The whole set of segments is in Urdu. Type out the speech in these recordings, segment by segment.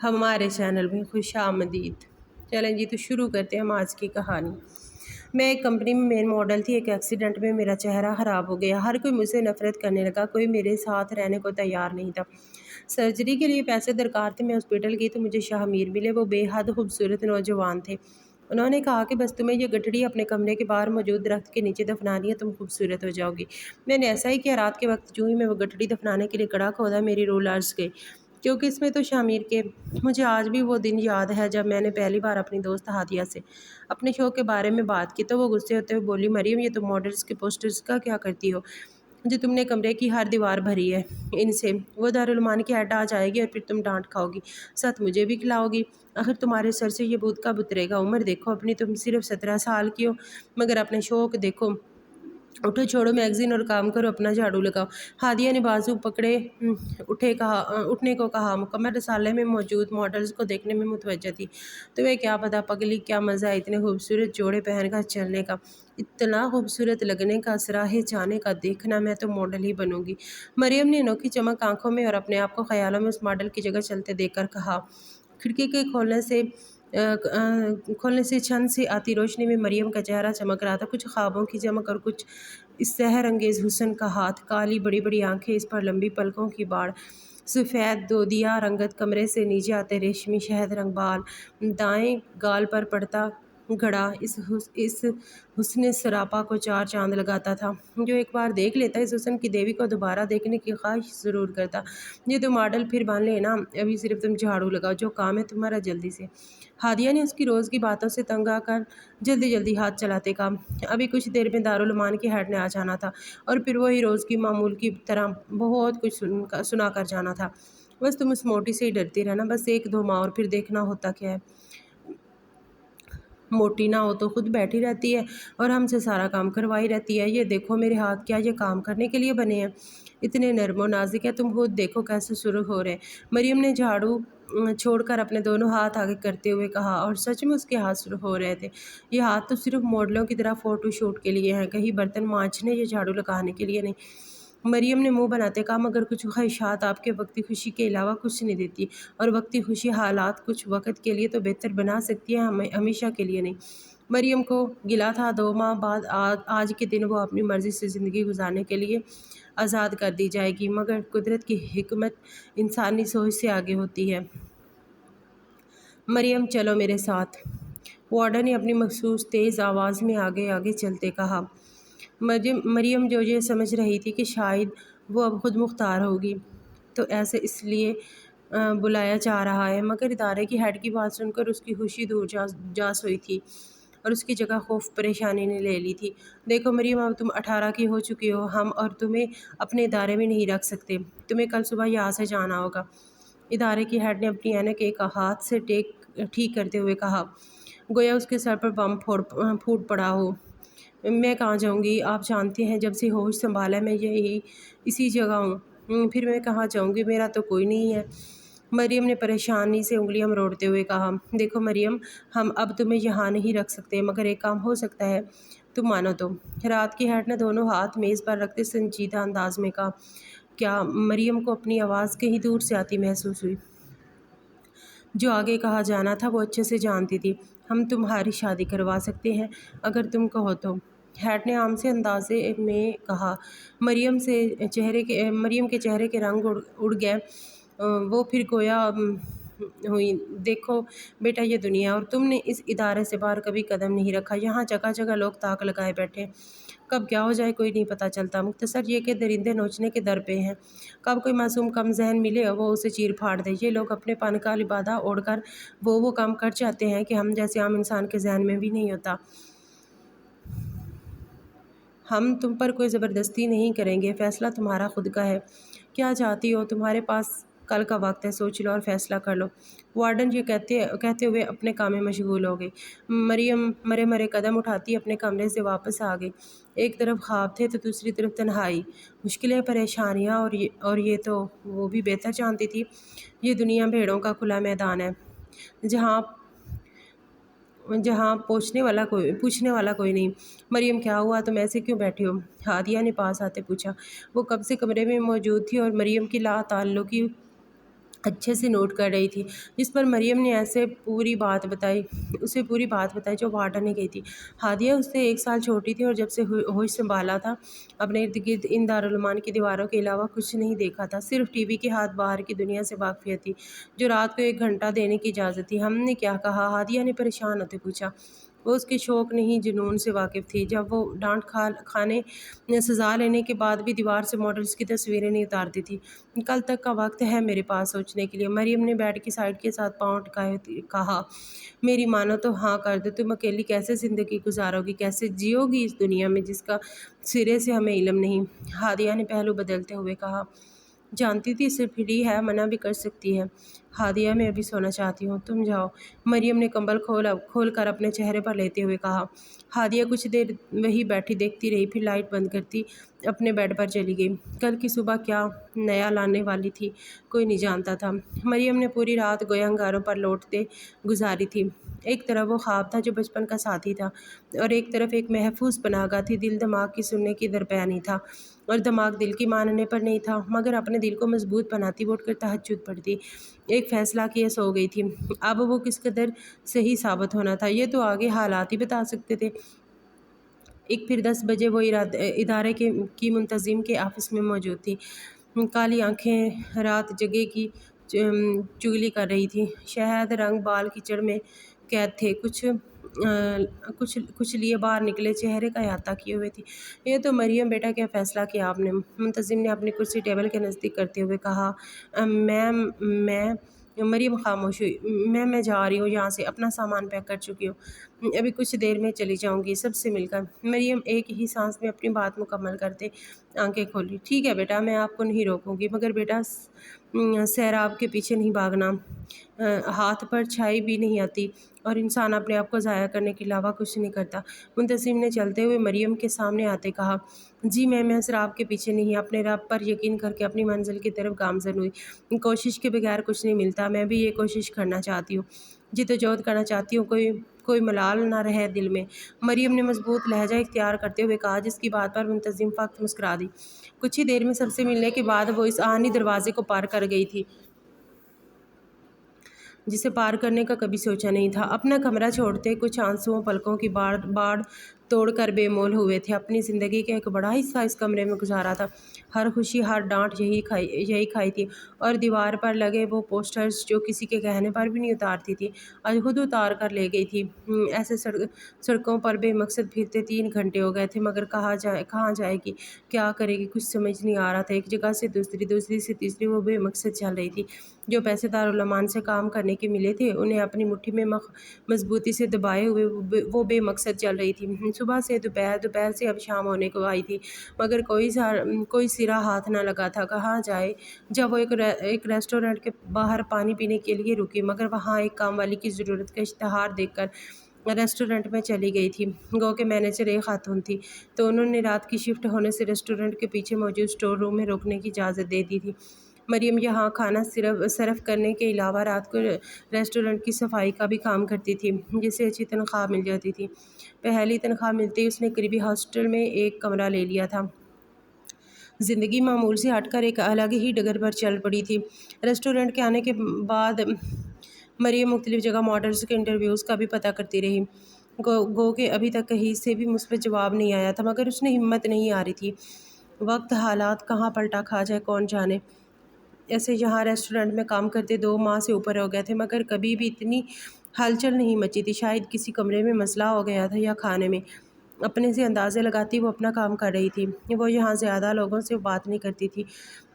ہمارے چینل میں خوش آمدید۔ چلیں جی، تو شروع کرتے ہیں ہم آج کی کہانی۔ میں ایک کمپنی میں مین ماڈل تھی۔ ایک ایکسیڈنٹ میں میرا چہرہ خراب ہو گیا۔ ہر کوئی مجھ سے نفرت کرنے لگا، کوئی میرے ساتھ رہنے کو تیار نہیں تھا۔ سرجری کے لیے پیسے درکار تھے۔ میں ہاسپٹل گئی تو مجھے شاہ میر ملے۔ وہ بے حد خوبصورت نوجوان تھے۔ انہوں نے کہا کہ بس تمہیں یہ گٹھڑی اپنے کمرے کے باہر موجود درخت کے نیچے دفنانی ہے، تم خوبصورت ہو جاؤ گی۔ میں نے ایسا ہی کیا۔ رات کے وقت جو ہی میں وہ گٹھڑی دفنانے کے لیے کڑا کھودا، میری روح لرز گئی، کیونکہ اس میں تو شاہ میر کے۔ مجھے آج بھی وہ دن یاد ہے جب میں نے پہلی بار اپنی دوست ہادیہ سے اپنے شوق کے بارے میں بات کی تو وہ غصے ہوتے ہوئے بولی، مریم یہ تم ماڈلز کے پوسٹرز کا کیا کرتی ہو جو تم نے کمرے کی ہر دیوار بھری ہے ان سے؟ وہ دارالعلومان کی ایڈ آ جائے گی اور پھر تم ڈانٹ کھاؤ گی، ساتھ مجھے بھی کھلاؤ گی۔ آخر تمہارے سر سے یہ بھوت کب اترے گا؟ عمر دیکھو اپنی، تم صرف 17 سال کی ہو، مگر اپنے شوق دیکھو۔ اٹھو، چھوڑو میگزین اور کام کرو، اپنا جھاڑو لگاؤ۔ ہادیہ نے بازو پکڑے اٹھنے کو کہا۔ مکمل رسالے میں موجود ماڈلز کو دیکھنے میں متوجہ تھی۔ تمہیں کیا پتا پگلی، کیا مزہ ہے اتنے خوبصورت جوڑے پہن کر چلنے کا، اتنا خوبصورت لگنے کا، سراہے جانے کا۔ دیکھنا میں تو ماڈل ہی بنوں گی۔ مریم نے انوکھی چمک آنکھوں میں اور اپنے آپ کو خیالوں میں اس ماڈل کی جگہ چلتے دیکھ کر کہا۔ کھڑکی کے کھولنے سے چھن سے آتی روشنی میں مریم کا چہرہ چمک رہا تھا، کچھ خوابوں کی چمک اور کچھ اس سحر انگیز حسن کا ہاتھ۔ کالی بڑی بڑی آنکھیں، اس پر لمبی پلکوں کی باڑ، سفید دودیا رنگت کمرے سے نیچے آتے ریشمی شہد رنگ بال، دائیں گال پر پڑتا گھڑا اس حسن سراپا کو چار چاند لگاتا تھا۔ جو ایک بار دیکھ لیتا اس حسن کی دیوی کو دوبارہ دیکھنے کی خواہش ضرور کرتا۔ یہ تو ماڈل پھر بن لینا، ابھی صرف تم جھاڑو لگاؤ، جو کام ہے تمہارا جلدی سے۔ ہادیہ نے اس کی روز کی باتوں سے تنگ آ کر جلدی جلدی ہاتھ چلاتے کہا۔ ابھی کچھ دیر میں دارالعلومان کی ہیڈ نے آ جانا تھا اور پھر وہی روز کی معمول کی طرح بہت کچھ سنا کر جانا تھا۔ بس تم اس موٹی سے ہی ڈرتی رہنا، بس ایک دو ماہ اور پھر دیکھنا ہوتا کیا ہے۔ موٹی نہ ہو تو خود بیٹھی رہتی ہے اور ہم سے سارا کام کروائی رہتی ہے۔ یہ دیکھو میرے ہاتھ، کیا یہ کام کرنے کے لیے بنے ہیں؟ اتنے نرم و نازک ہے، تم خود دیکھو کیسے سرخ ہو رہے ہیں۔ مریم نے جھاڑو چھوڑ کر اپنے دونوں ہاتھ آگے کرتے ہوئے کہا، اور سچ میں اس کے ہاتھ سرخ ہو رہے تھے۔ یہ ہاتھ تو صرف ماڈلوں کی طرح فوٹو شوٹ کے لیے ہیں، کہیں برتن مانجنے یا جھاڑو لگانے کے لیے نہیں۔ مریم نے منہ بناتے کہا، مگر کچھ خواہشات آپ کے وقتی خوشی کے علاوہ کچھ نہیں دیتی، اور وقتی خوشی حالات کچھ وقت کے لیے تو بہتر بنا سکتی ہیں، ہمیشہ کے لیے نہیں۔ مریم کو گلا تھا 2 ماہ بعد آج کے دن وہ اپنی مرضی سے زندگی گزارنے کے لیے آزاد کر دی جائے گی، مگر قدرت کی حکمت انسانی سوچ سے آگے ہوتی ہے۔ مریم چلو میرے ساتھ، وارڈن نے اپنی مخصوص تیز آواز میں آگے آگے چلتے کہا۔ مریم جو یہ سمجھ رہی تھی کہ شاید وہ اب خود مختار ہوگی تو ایسے اس لیے بلایا جا رہا ہے، مگر ادارے کی ہیڈ کی بات سن کر اس کی خوشی دور جا سوئی تھی اور اس کی جگہ خوف پریشانی نے لے لی تھی۔ دیکھو مریم، اب تم 18 کی ہو چکی ہو، ہم اور تمہیں اپنے ادارے میں نہیں رکھ سکتے، تمہیں کل صبح یہاں سے جانا ہوگا۔ ادارے کی ہیڈ نے اپنی اینک ایک ہاتھ سے ٹھیک کرتے ہوئے کہا، گویا اس کے سر پر بم پھوٹ پڑا ہو۔ میں کہاں جاؤں گی؟ آپ جانتے ہیں جب سے ہوش سنبھالا میں اسی جگہ ہوں، پھر میں کہاں جاؤں گی؟ میرا تو کوئی نہیں ہے۔ مریم نے پریشانی سے انگلیاں مروڑتے ہوئے کہا، دیکھو مریم، ہم اب تمہیں یہاں نہیں رکھ سکتے، مگر ایک کام ہو سکتا ہے، تم مانو تو۔ رات کی ہیڈ نے دونوں ہاتھ میز پر رکھتے سنجیدہ انداز میں کہا۔ کیا؟ مریم کو اپنی آواز کہیں دور سے آتی محسوس ہوئی۔ جو آگے کہا جانا تھا وہ اچھے سے جانتی تھی۔ ہم تمہاری شادی کروا سکتے ہیں اگر تم کہو تو، ہیڈ نے عام سے اندازے میں کہا۔ مریم کے چہرے کے رنگ اڑ گئے، وہ پھر گویا ہوئی۔ دیکھو بیٹا، یہ دنیا، اور تم نے اس ادارے سے باہر کبھی قدم نہیں رکھا، یہاں جگہ جگہ لوگ تاک لگائے بیٹھے ہیں، کب کیا ہو جائے کوئی نہیں پتہ چلتا۔ مختصر یہ کہ درندے نوچنے کے در پہ ہیں، کب کوئی معصوم کم ذہن ملے وہ اسے چیر پھاڑ دے۔ یہ لوگ اپنے پن کا لبادہ اوڑھ کر وہ کام کر جاتے ہیں کہ ہم جیسے عام انسان کے ذہن میں بھی نہیں ہوتا۔ ہم تم پر کوئی زبردستی نہیں کریں گے، فیصلہ تمہارا خود کا ہے۔ کیا چاہتی ہو؟ تمہارے پاس کل کا وقت ہے، سوچ لو اور فیصلہ کر لو۔ وارڈن یہ کہتے ہوئے اپنے کام میں مشغول ہو گئی۔ مریم مرے مرے قدم اٹھاتی اپنے کمرے سے واپس آ گئی۔ ایک طرف خواب تھے تو دوسری طرف تنہائی، مشکلیں، پریشانیاں، اور یہ تو وہ بھی بہتر جانتی تھی، یہ دنیا بھیڑوں کا کھلا میدان ہے جہاں پوچھنے والا کوئی نہیں۔ مریم کیا ہوا؟ تم ایسے کیوں بیٹھی ہو؟ ہادیہ نے پاس آتے پوچھا۔ وہ کب سے کمرے میں موجود تھی اور مریم کی لا تعلقی اچھے سے نوٹ کر رہی تھی، جس پر مریم نے اسے پوری بات بتائی جو وارڈن نے کہی تھی۔ ہادیہ اس سے 1 سال چھوٹی تھی اور جب سے ہوش سنبھالا تھا اپنے ارد گرد ان دارالعلوم کی دیواروں کے علاوہ کچھ نہیں دیکھا تھا، صرف ٹی وی کے ہاتھ باہر کی دنیا سے واقفیت تھی جو رات کو 1 گھنٹہ دینے کی اجازت تھی۔ ہم نے کیا کہا؟ ہادیہ نے پریشان ہوتے پوچھا۔ وہ اس کے شوق نہیں جنون سے واقف تھی۔ جب وہ ڈانٹ کھانے سزا لینے کے بعد بھی دیوار سے ماڈلز کی تصویریں نہیں اتارتی تھی۔ کل تک کا وقت ہے میرے پاس سوچنے کے لیے۔ مریم نے بیڈ کی سائڈ کے ساتھ پاؤں ٹکائے کہا، میری مانو تو ہاں کر دو، تم اکیلی کیسے زندگی گزارو گی، کیسے جیو گی اس دنیا میں جس کا سرے سے ہمیں علم نہیں؟ ہادیہ نے پہلو بدلتے ہوئے کہا، جانتی تھی صرف ہی ہے، منع بھی کر سکتی ہے۔ ہادیہ میں ابھی سونا چاہتی ہوں، تم جاؤ، مریم نے کمبل کھول کر اپنے چہرے پر لیتے ہوئے کہا۔ ہادیہ کچھ دیر وہی بیٹھی دیکھتی رہی، پھر لائٹ بند کرتی اپنے بیڈ پر چلی گئی۔ کل کی صبح کیا نیا لانے والی تھی کوئی نہیں جانتا تھا۔ مریم نے پوری رات گویا انگاروں پر لوٹتے گزاری تھی۔ ایک طرف وہ خواب تھا جو بچپن کا ساتھی تھا اور ایک طرف ایک محفوظ پناہ گاہ تھی۔ دل دماغ کی سننے کی درپے نہیں تھا اور دماغ دل کی ماننے پر نہیں تھا، مگر اپنے دل کو مضبوط بناتی وہ اٹھ کر تہجد پڑھتی، ایک فیصلہ کیے سو گئی تھی۔ اب وہ کس قدر صحیح ثابت ہونا تھا یہ تو آگے حالات ہی بتا سکتے تھے۔ پھر 10 بجے وہ ادارے کی منتظم کے آفس میں موجود تھی۔ کالی آنکھیں رات جگہ کی چگلی کر رہی تھیں، شہد رنگ بال کیچڑ میں قید تھے، کچھ لیے باہر نکلے، چہرے کا احاطہ کیے ہوئے تھی۔ یہ تو مریم بیٹا کیا فیصلہ کیا آپ نے؟ منتظم نے اپنی کرسی ٹیبل کے نزدیک کرتے ہوئے کہا۔ میں مریم خاموش ہوئی۔ میں جا رہی ہوں یہاں سے، اپنا سامان پیک کر چکی ہوں، ابھی کچھ دیر میں چلی جاؤں گی سب سے مل کر۔ مریم ایک ہی سانس میں اپنی بات مکمل کرتے آنکھیں کھولی۔ ٹھیک ہے بیٹا، میں آپ کو نہیں روکوں گی، مگر بیٹا سیراب کے پیچھے نہیں بھاگنا، ہاتھ پر چھائی بھی نہیں آتی اور انسان اپنے آپ کو ضائع کرنے کے علاوہ کچھ نہیں کرتا۔ منتظم نے چلتے ہوئے مریم کے سامنے آتے کہا، جی میں سیراب کے پیچھے نہیں، اپنے رب پر یقین کر کے اپنی منزل کی طرف گامزن ہوئی۔ کوشش کے بغیر کچھ نہیں ملتا، میں بھی یہ کوشش کرنا چاہتی ہوں، جدوجہد کرنا چاہتی ہوں، کوئی ملال نہ رہے دل میں، مریم نے مضبوط لہجہ اختیار کرتے ہوئے کہا، جس کی بات پر منتظم فقط مسکرا دی۔ کچھ ہی دیر میں سب سے ملنے کے بعد وہ اس آہنی دروازے کو پار کر گئی تھی جسے پار کرنے کا کبھی سوچا نہیں تھا۔ اپنا کمرہ چھوڑتے کچھ آنسوؤں پلکوں کی باڑ توڑ کر بے مول ہوئے تھے۔ اپنی زندگی کا ایک بڑا حصہ اس کمرے میں گزارا تھا، ہر خوشی ہر ڈانٹ یہی کھائی تھی، اور دیوار پر لگے وہ پوسٹرز جو کسی کے کہنے پر بھی نہیں اتارتی تھی آج خود اتار کر لے گئی تھی۔ ایسے سڑکوں پر بے مقصد پھرتے 3 گھنٹے ہو گئے تھے، مگر کہاں جائے گی، کیا کرے گی، کچھ سمجھ نہیں آ رہا تھا۔ ایک جگہ سے دوسری سے تیسری وہ بے مقصد چل رہی تھی۔ جو پیسے دارالعلوم سے کام کرنے کے ملے تھے انہیں اپنی مٹھی میں مضبوطی سے دبائے ہوئے وہ بے مقصد چل رہی تھی۔ صبح سے دوپہر سے اب شام ہونے کو آئی تھی، مگر کوئی سرا ہاتھ نہ لگا تھا۔ کہاں جائے؟ جب وہ ایک ریسٹورنٹ کے باہر پانی پینے کے لیے رکی، مگر وہاں ایک کام والی کی ضرورت کا اشتہار دیکھ کر ریسٹورنٹ میں چلی گئی تھی۔ گو کہ مینیجر ایک خاتون تھی، تو انہوں نے رات کی شفٹ ہونے سے ریسٹورنٹ کے پیچھے موجود اسٹور روم میں روکنے کی اجازت دے دی تھی۔ مریم یہاں کھانا سرو کرنے کے علاوہ رات کو ریسٹورنٹ کی صفائی کا بھی کام کرتی تھی، جس سے اچھی تنخواہ مل جاتی تھی۔ پہلی تنخواہ ملتے ہی اس نے قریبی ہاسٹل میں ایک کمرہ لے لیا تھا۔ زندگی معمول سے ہٹ کر ایک الگ ہی ڈگر پر چل پڑی تھی۔ ریسٹورنٹ کے آنے کے بعد مریم مختلف جگہ ماڈلز کے انٹرویوز کا بھی پتہ کرتی رہی، گو کہ ابھی تک کہیں سے بھی مثبت جواب نہیں آیا تھا، مگر اس نے ہمت نہیں آ رہی تھی۔ وقت حالات کہاں پلٹا کھا جائے کون جانے۔ ایسے یہاں ریسٹورنٹ میں کام کرتے 2 ماہ سے اوپر ہو گئے تھے، مگر کبھی بھی اتنی ہلچل نہیں مچی تھی۔ شاید کسی کمرے میں مسئلہ ہو گیا تھا یا کھانے میں۔ اپنے سے اندازے لگاتی وہ اپنا کام کر رہی تھی۔ وہ یہاں زیادہ لوگوں سے بات نہیں کرتی تھی،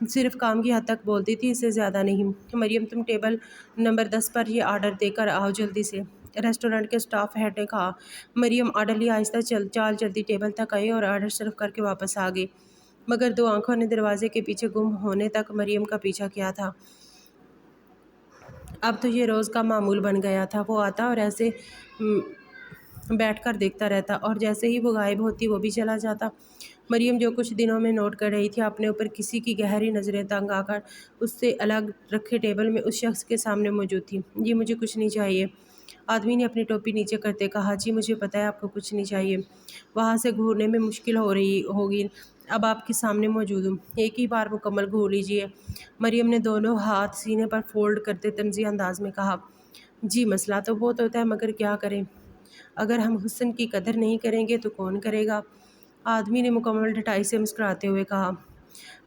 صرف کام کی حد تک بولتی تھی، اس سے زیادہ نہیں۔ مریم تم ٹیبل نمبر 10 پر یہ آرڈر دے کر آؤ جلدی سے، ریسٹورنٹ کے اسٹاف ہیڈ نے کہا۔ مریم آرڈرلی آہستہ چال چلتی ٹیبل تک آئی اور آرڈر سرو کر کے واپس آ گئی، مگر 2 آنکھوں نے دروازے کے پیچھے گم ہونے تک مریم کا پیچھا کیا تھا۔ اب تو یہ روز کا معمول بن گیا تھا، وہ آتا اور ایسے بیٹھ کر دیکھتا رہتا، اور جیسے ہی وہ غائب ہوتی وہ بھی چلا جاتا۔ مریم جو کچھ دنوں میں نوٹ کر رہی تھی اپنے اوپر کسی کی گہری نظریں تنگ آ کر اس سے الگ رکھے ٹیبل میں اس شخص کے سامنے موجود تھی۔ جی مجھے کچھ نہیں چاہیے، آدمی نے اپنی ٹوپی نیچے کرتے کہا۔ جی مجھے پتہ ہے آپ کو کچھ نہیں چاہیے، وہاں سے گھورنے میں مشکل ہو رہی ہوگی، اب آپ کے سامنے موجود ہوں، ایک ہی بار مکمل گھو لیجیے۔ مریم نے دونوں ہاتھ سینے پر فولڈ کرتے طنزیہ انداز میں کہا۔ جی مسئلہ تو بہت ہوتا ہے مگر کیا کریں، اگر ہم حسن کی قدر نہیں کریں گے تو کون کرے گا؟ آدمی نے مکمل ڈٹائی سے مسکراتے ہوئے کہا،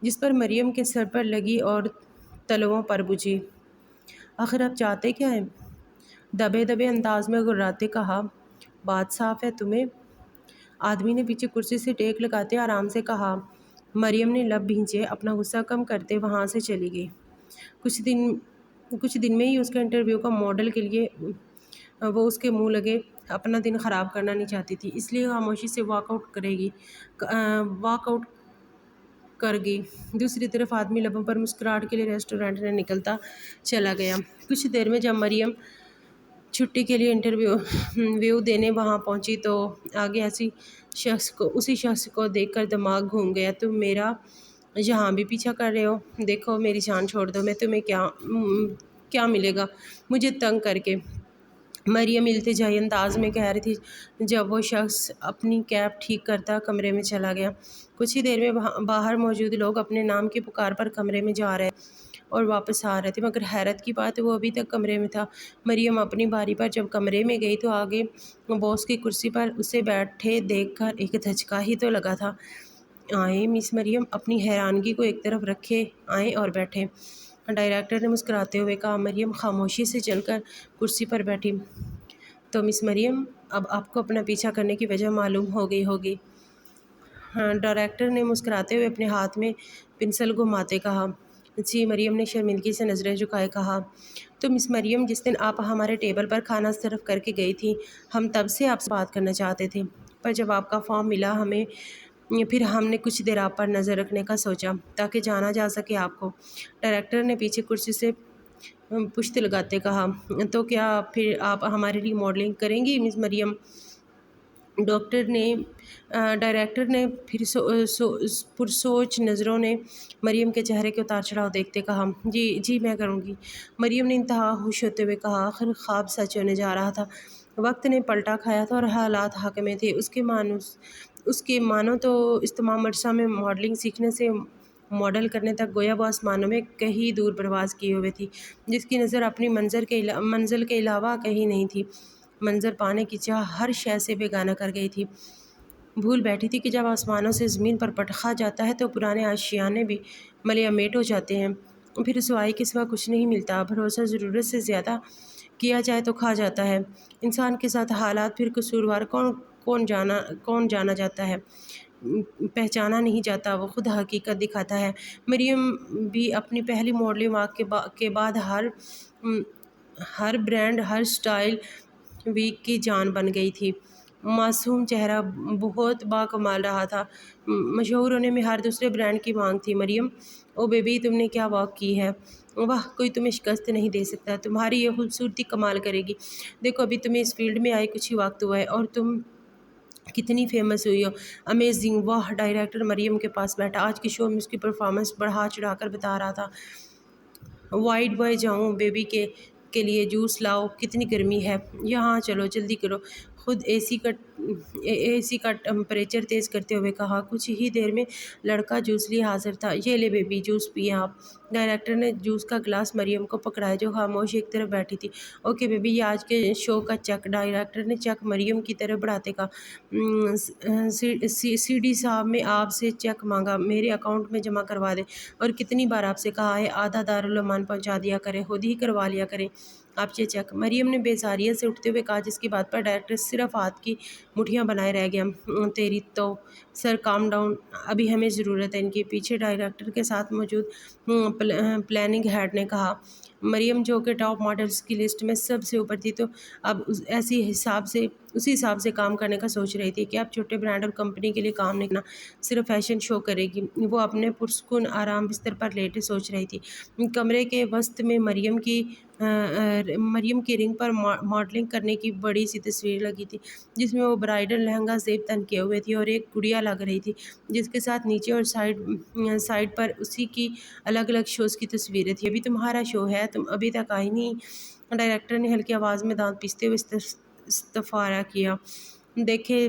جس پر مریم کے سر پر لگی اور تلوؤں پر بجھی۔ آخر آپ چاہتے کیا ہیں؟ دبے دبے انداز میں گراتے کہا۔ بات صاف ہے تمہیں؟ آدمی نے پیچھے کرسی سے ٹیک لگاتے آرام سے کہا۔ مریم نے لب بھینچے، اپنا غصہ کم کرتے وہاں سے چلی گئی۔ کچھ دن میں ہی اس کا انٹرویو کا ماڈل کے لیے وہ اس کے منہ لگے اپنا دن خراب کرنا نہیں چاہتی تھی، اس لیے خاموشی سے واک آؤٹ کر گئی۔ دوسری طرف آدمی لبوں پر مسکراہٹ کے لیے ریسٹورینٹ سے نکلتا چلا گیا۔ کچھ دیر میں جب مریم چھٹی کے لیے انٹرویو دینے وہاں پہنچی تو آگے اسی شخص کو دیکھ کر دماغ گھوم گیا۔ تم میرا یہاں بھی پیچھا کر رہے ہو؟ دیکھو میری جان چھوڑ دو، میں تمہیں کیا ملے گا مجھے تنگ کر کے؟ مریم التجائی انداز میں کہہ رہی تھی جب وہ شخص اپنی کیپ ٹھیک کرتا کمرے میں چلا گیا۔ کچھ ہی دیر میں باہر موجود لوگ اپنے نام کی پکار پر کمرے میں جا رہے اور واپس آ رہے تھے، مگر حیرت کی بات وہ ابھی تک کمرے میں تھا۔ مریم اپنی باری پر جب کمرے میں گئی تو آگے باس کی کرسی پر اسے بیٹھے دیکھ کر ایک دھچکا ہی تو لگا تھا۔ آئیں مس مریم، اپنی حیرانگی کو ایک طرف رکھے آئیں اور بیٹھیں، ڈائریکٹر نے مسکراتے ہوئے کہا۔ مریم خاموشی سے چل کر کرسی پر بیٹھی۔ تو مس مریم، اب آپ کو اپنا پیچھا کرنے کی وجہ معلوم ہو گئی ہوگی، ڈائریکٹر نے مسکراتے ہوئے اپنے ہاتھ میں پنسل گھماتے کہا۔ جی، مریم نے شرمندگی سے نظریں جھکائے کہا۔ تو مس مریم، جس دن آپ ہمارے ٹیبل پر کھانا سرو کر کے گئی تھیں، ہم تب سے آپ سے بات کرنا چاہتے تھے، پر جب آپ کا فارم ملا پھر ہم نے کچھ دیر آپ پر نظر رکھنے کا سوچا تاکہ جانا جا سکے آپ کو، ڈائریکٹر نے پیچھے کرسی سے پشت لگاتے کہا۔ تو کیا پھر آپ ہمارے لیے ماڈلنگ کریں گی مس مریم؟ ڈائریکٹر نے پھر پرسوچ نظروں نے مریم کے چہرے کے اتار چڑھاؤ دیکھتے کہا۔ جی میں کروں گی، مریم نے انتہا خوش ہوتے ہوئے کہا۔ آخر خواب سچ ہونے جا رہا تھا، وقت نے پلٹا کھایا تھا اور حالات حق میں تھے۔ اس کے مانو تو اس تمام عرصہ میں ماڈلنگ سیکھنے سے ماڈل کرنے تک گویا وہ آسمانوں میں کہیں دور پرواز کیے ہوئے تھی، جس کی نظر اپنی منزل کے علاوہ کہیں نہیں تھی۔ منظر پانے کی چاہ ہر شے سے بیگانہ کر گئی تھی، بھول بیٹھی تھی کہ جب آسمانوں سے زمین پر پٹخا جاتا ہے تو پرانے آشیانے بھی ملیا میٹ ہو جاتے ہیں، پھر رسوائی کے سوا کچھ نہیں ملتا۔ بھروسہ ضرورت سے زیادہ کیا جائے تو کھا جاتا ہے۔ انسان کے ساتھ حالات پھر قصوروار کون جانا جاتا ہے، پہچانا نہیں جاتا، وہ خود حقیقت دکھاتا ہے۔ مریم بھی اپنی پہلی ماڈلنگ واک کے بعد ہر برانڈ، ہر سٹائل ویک کی جان بن گئی تھی۔ معصوم چہرہ بہت باکمال رہا تھا، مشہور ہونے میں ہر دوسرے برانڈ کی مانگ تھی۔ مریم، او بیبی، تم نے کیا واک کی ہے، واہ، کوئی تمہیں شکست نہیں دے سکتا، تمہاری یہ خوبصورتی کمال کرے گی۔ دیکھو ابھی تمہیں اس فیلڈ میں آئے کچھ ہی وقت ہوا ہے اور تم کتنی فیمس ہوئی ہو، امیزنگ، واہ۔ ڈائریکٹر مریم کے پاس بیٹھا، آج کے شو میں اس کی پرفارمنس بڑھا چڑھا کر بتا رہا تھا۔ وائٹ بوائے، جاؤں بیبی کے لیے جوس لاؤ، کتنی گرمی ہے یہاں، چلو جلدی کرو، خود اے سی کا ٹمپریچر تیز کرتے ہوئے کہا۔ کچھ ہی دیر میں لڑکا جوس لیے حاضر تھا۔ یہ لے بیبی، جوس پئیں آپ۔ ڈائریکٹر نے جوس کا گلاس مریم کو پکڑایا جو خاموش ایک طرف بیٹھی تھی۔ اوکے بیبی، یہ آج کے شو کا چیک۔ ڈائریکٹر نے چیک مریم کی طرف بڑھاتے کہا۔ سی ڈی صاحب نے آپ سے چیک مانگا، میرے اکاؤنٹ میں جمع کروا دیں، اور کتنی بار آپ سے کہا ہے آدھا دارالعمان پہنچا دیا کریں، خود ہی کروا لیا کریں آپ یہ چیک، مریم نے بیزاریت سے اٹھتے ہوئے کہا، جس کی بات پر ڈائریکٹر صرف ہاتھ کی مٹھیاں بنائے رہ گیا۔ تیری تو سر کام ڈاؤن، ابھی ہمیں ضرورت ہے ان کی۔ پیچھے ڈائریکٹر کے ساتھ موجود پلاننگ ہیڈ نے کہا۔ مریم، جو کہ ٹاپ ماڈلز کی لسٹ میں سب سے اوپر تھی، تو اب اسی حساب سے کام کرنے کا سوچ رہی تھی کہ اب چھوٹے برانڈ اور کمپنی کے لیے کام نہیں کرنا، صرف فیشن شو کرے گی۔ وہ اپنے پرسکون آرام بستر پر لیٹے سوچ رہی تھی۔ کمرے کے وسط میں مریم کی رنگ پر ماڈلنگ کرنے کی بڑی سی تصویر لگی تھی، جس میں وہ برائڈل لہنگا زیب تن کیے ہوئے تھی اور ایک گڑیا لگ رہی تھی جس کے ساتھ نیچے اور سائڈ پر اسی کی الگ الگ شوز کی تصویریں تھیں۔ ابھی تمہارا شو ہے، تم ابھی تک آئی نہیں، ڈائریکٹر نے ہلکی آواز میں دانت پیستے ہوئے استفارہ کیا۔ دیکھیں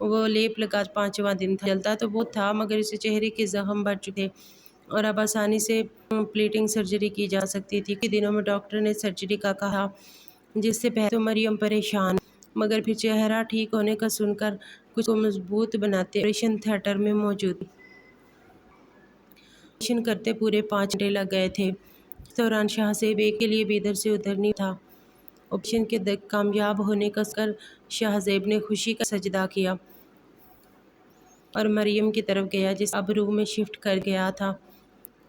وہ لیپ لگا 5واں دن تھا، جلتا تو بہت تھا مگر اسے چہرے کے زخم بڑھ چکے اور اب آسانی سے پلیٹنگ سرجری کی جا سکتی تھی۔ کچھ دنوں میں ڈاکٹر نے سرجری کا کہا، جس سے پہلے تو مریم پریشان مگر پھر چہرہ ٹھیک ہونے کا سن کر کچھ کو مضبوط بناتے آپریشن تھیٹر میں موجود آپریشن کرتے پورے 5 گھنٹے لگ گئے تھے۔ اس دوران شاہ زیب ایک کے لیے بھی ادھر سے ادھر نہیں تھا۔ آپریشن کے کامیاب ہونے کا سن کر شاہ زیب نے خوشی کا سجدہ کیا اور مریم کی طرف گیا جس اب روم میں شفٹ کر گیا تھا۔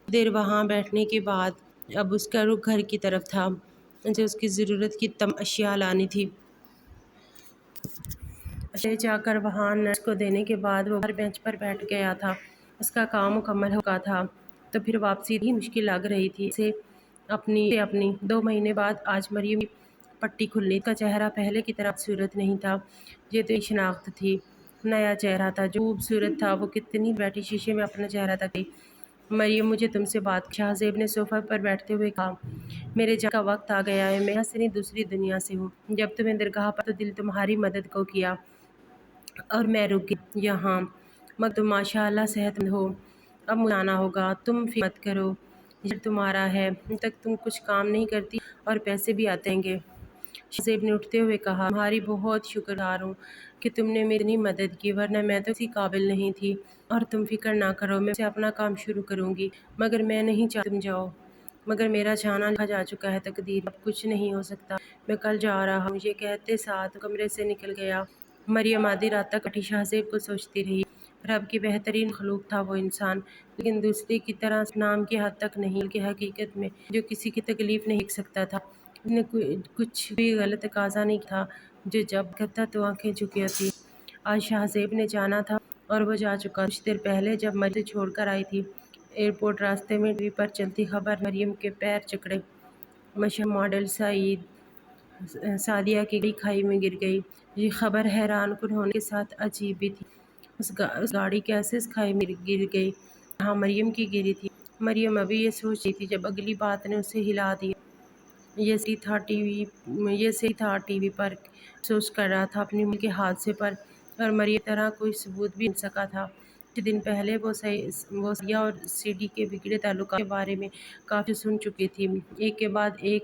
دیر وہاں بیٹھنے کے بعد اب اس کا رخ گھر کی طرف تھا، اسے اس کی ضرورت کی تمام اشیاء لانی تھی۔ اشیاء چاہ کر وہاں نرس کو دینے کے بعد وہ باہر بینچ پر بیٹھ گیا تھا۔ اس کا کام مکمل ہو چکا تھا تو پھر واپسی ہی مشکل لگ رہی تھی اسے اپنی 2 مہینے بعد آج مریم کی پٹی کھلنی تھی۔ اس کا چہرہ پہلے کی طرح خوبصورت نہیں تھا، یہ تو ایک شناخت تھی۔ نیا چہرہ تھا جو خوبصورت تھا۔ وہ کتنی بیٹھی شیشے میں اپنا چہرہ تک گئی۔ مریم مجھے تم سے بات شاہ زیب نے صوفہ پر بیٹھتے ہوئے کہا، میرے جانے کا وقت آ گیا ہے، میں یہاں سے نہیں دوسری دنیا سے ہوں۔ جب تمہیں درگاہ پر تو دل تمہاری مدد کو کیا اور میں رک گئی یہاں، مگر تم ماشاءاللہ صحت مند ہو۔ اب مجھے جانا ہوگا، تم فکر مت کرو، یہ گھر تمہارا ہے، جب تک تم کچھ کام نہیں کرتی اور پیسے بھی آتے رہیں گے۔ شاہ زیب نے اٹھتے ہوئے کہا، تمہاری بہت شکرگزار ہوں کہ تم نے میری اتنی مدد کی، ورنہ میں تو کسی قابل نہیں تھی۔ اور تم فکر نہ کرو، میں پھر سے اپنا کام شروع کروں گی، مگر میں نہیں چاہتی تم جاؤ۔ مگر میرا جانا لکھا جا چکا ہے تقدیر میں، اب کچھ نہیں ہو سکتا، میں کل جا رہا ہوں۔ یہ کہتے ساتھ وہ کمرے سے نکل گیا۔ مریم آدھی رات تک بیٹھی شاہ زیب کو سوچتی رہی۔ رب کی بہترین مخلوق تھا وہ انسان، لیکن دوسرے کی طرح صرف نام کی حد تک نہیں بلکہ حقیقت میں جو کسی کی تکلیف نہیں دیکھ سکتا تھا۔ اس نے کچھ بھی غلط تقاضا نہیں کیا جو جب کرتا تو آنکھیں جھکی ہوتی۔ آج شاہ زیب نے جانا تھا اور وہ جا چکا۔ کچھ دیر پہلے جب مریم اسے چھوڑ کر آئی تھی ایئرپورٹ، راستے میں ٹی وی پر چلتی خبر نے مریم کے پیر جکڑے۔ مشہور ماڈل سعدیہ کی گاڑی کھائی میں گر گئی۔ یہ خبر حیران کن ہونے کے ساتھ عجیب بھی تھی۔ اس گاڑی کیسے اس کھائی میں گر گئی جہاں مریم کی گری تھی؟ مریم ابھی یہ سوچ رہی تھی جب اگلی بات نے اسے ہلا دیا۔ یہ صحیح تھا ٹی وی پر افسوس کر رہا تھا اپنی ملک کے حادثے پر، اور مریم کی طرح کوئی ثبوت بھی مل سکا تھا۔ کچھ دن پہلے وہ سعدیہ اور سیڈی کے بگڑے تعلقات کے بارے میں کافی سن چکی تھی۔ ایک کے بعد ایک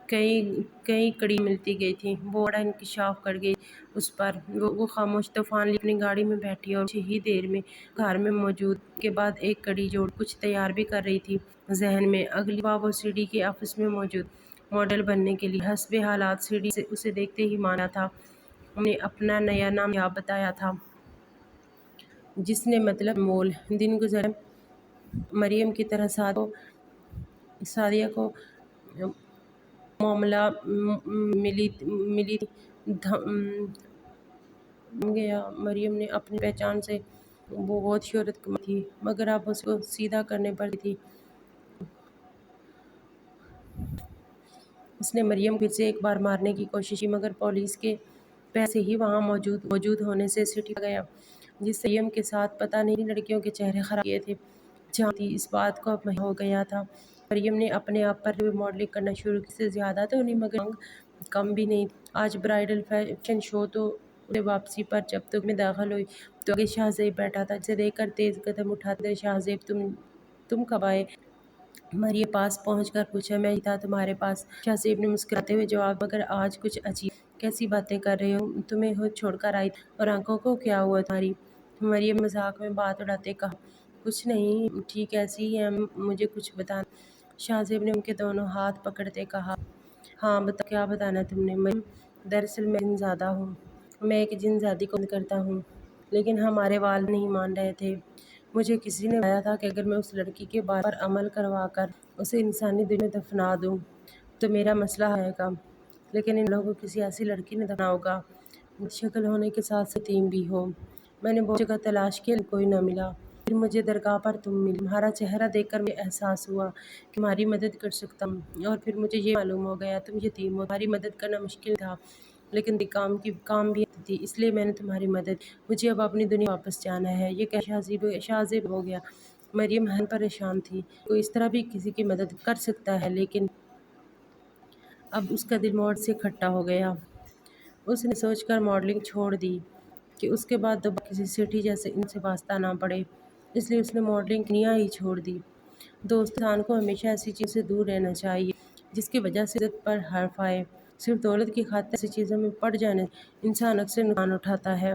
کئی کڑیاں ملتی گئی تھیں۔ وہ بڑا انکشاف کر گئی اس پر۔ وہ خاموش طوفان لی اپنی گاڑی میں بیٹھی اور کچھ ہی دیر میں وہ گھر میں موجود ایک کے بعد ایک کڑی جوڑ کچھ تیار بھی کر رہی تھی ذہن میں۔ اگلی صبح وہ سیڈی کے آفس میں موجود ماڈل بننے کے لیے حسب حالات سیڈی اسے دیکھتے ہی مانا تھا۔ انہوں نے اپنا نیا نام یاب بتایا تھا جس نے مطلب مول۔ دن گزرے مریم کی طرح سعدیہ کو معاملہ ملی دھم گیا۔ مریم نے اپنی پہچان سے بہت شہرت کمائی تھی مگر اب اس کو سیدھا کرنے پر تھی۔ اس نے مریم کو پھر سے ایک بار مارنے کی کوشش کی مگر پولیس کے پہلے سے ہی وہاں موجود ہونے سے اسے ٹھیک کیا گیا، جس سے مریم کے ساتھ پتہ نہیں کتنی لڑکیوں کے چہرے خراب کیے تھے۔ جانتی تھی اس بات کو اب مہینہ ہو گیا تھا۔ مریم نے اپنے آپ پر ماڈلنگ کرنا شروع کی۔ اس سے زیادہ تو نہیں مگر مانگ کم بھی نہیں تھی۔ آج برائڈل فیشن شو تھا۔ اسے واپسی پر جب تک میں داخل ہوئی تو آگے شاہ زیب بیٹھا تھا جسے دیکھ کر تیز قدم اٹھاتے ہوئے شاہ زیب تم کب آئے؟ مریم پاس پہنچ کر پوچھا، میں ہی تھا تمہارے پاس، شاہ زیب نے مسکراتے ہوئے جواب دیا، مگر آج کچھ عجیب کیسی باتیں کر رہے ہو؟ تمہیں خود چھوڑ کر آئی تھی اور آنکھوں کو کیا ہوا تمہاری؟ مریم نے مذاق میں بات اڑاتے کہا، کچھ نہیں، ٹھیک ایسے ہی ہیں، مجھے کچھ بتانا۔ شاہ زیب نے ان کے دونوں ہاتھ پکڑتے کہا، ہاں بتاؤ، کیا بتانا ہے تم نے؟ مریم، دراصل میں جن زدہ ہوں۔ میں ایک جن زدی کو پسند کرتا ہوں لیکن ہمارے والد نہیں مان رہے تھے۔ مجھے کسی نے بتایا تھا کہ اگر میں اس لڑکی کے بال پر عمل کروا کر اسے انسانی دنیا میں دفنا دوں تو میرا مسئلہ حل ہو جائے گا، لیکن ان والوں کو کسی ایسی لڑکی نے دفنایا ہوگا جو شکل ہونے کے ساتھ ساتھ یتیم بھی ہو۔ میں نے بہت جگہ تلاش کی لیکن کوئی نہ ملا۔ پھر مجھے درگاہ پر تم ملی۔ تمہارا چہرہ دیکھ کر مجھے احساس ہوا کہ تمہاری مدد کر سکتا ہوں، اور پھر مجھے یہ معلوم ہو گیا تم یتیم ہو۔ تمہاری مدد کرنا مشکل تھا لیکن کام بھی تھی، اس لیے میں نے تمہاری مدد کی۔ مجھے اب اپنی دنیا واپس جانا ہے۔ یہ کہہ کر شاہ زیب ہو گیا۔ مریم حیران پریشان تھی۔ کوئی اس طرح بھی کسی کی مدد کر سکتا ہے؟ لیکن اب اس کا دل موڑ سے کھٹا ہو گیا۔ اس نے سوچ کر ماڈلنگ چھوڑ دی۔ کہ اس کے بعد دوبارہ کسی سٹی جیسے ان سے واسطہ نہ پڑے، اس لیے اس نے ماڈلنگ کی دنیا ہی چھوڑ دی۔ دوست، انسان کو ہمیشہ ایسی چیز سے دور رہنا چاہیے جس کی وجہ سے عزت پر حرف آئے۔ صرف دولت کی خاطر ایسی چیزوں میں پڑ جانے سے انسان اکثر نقصان اٹھاتا ہے۔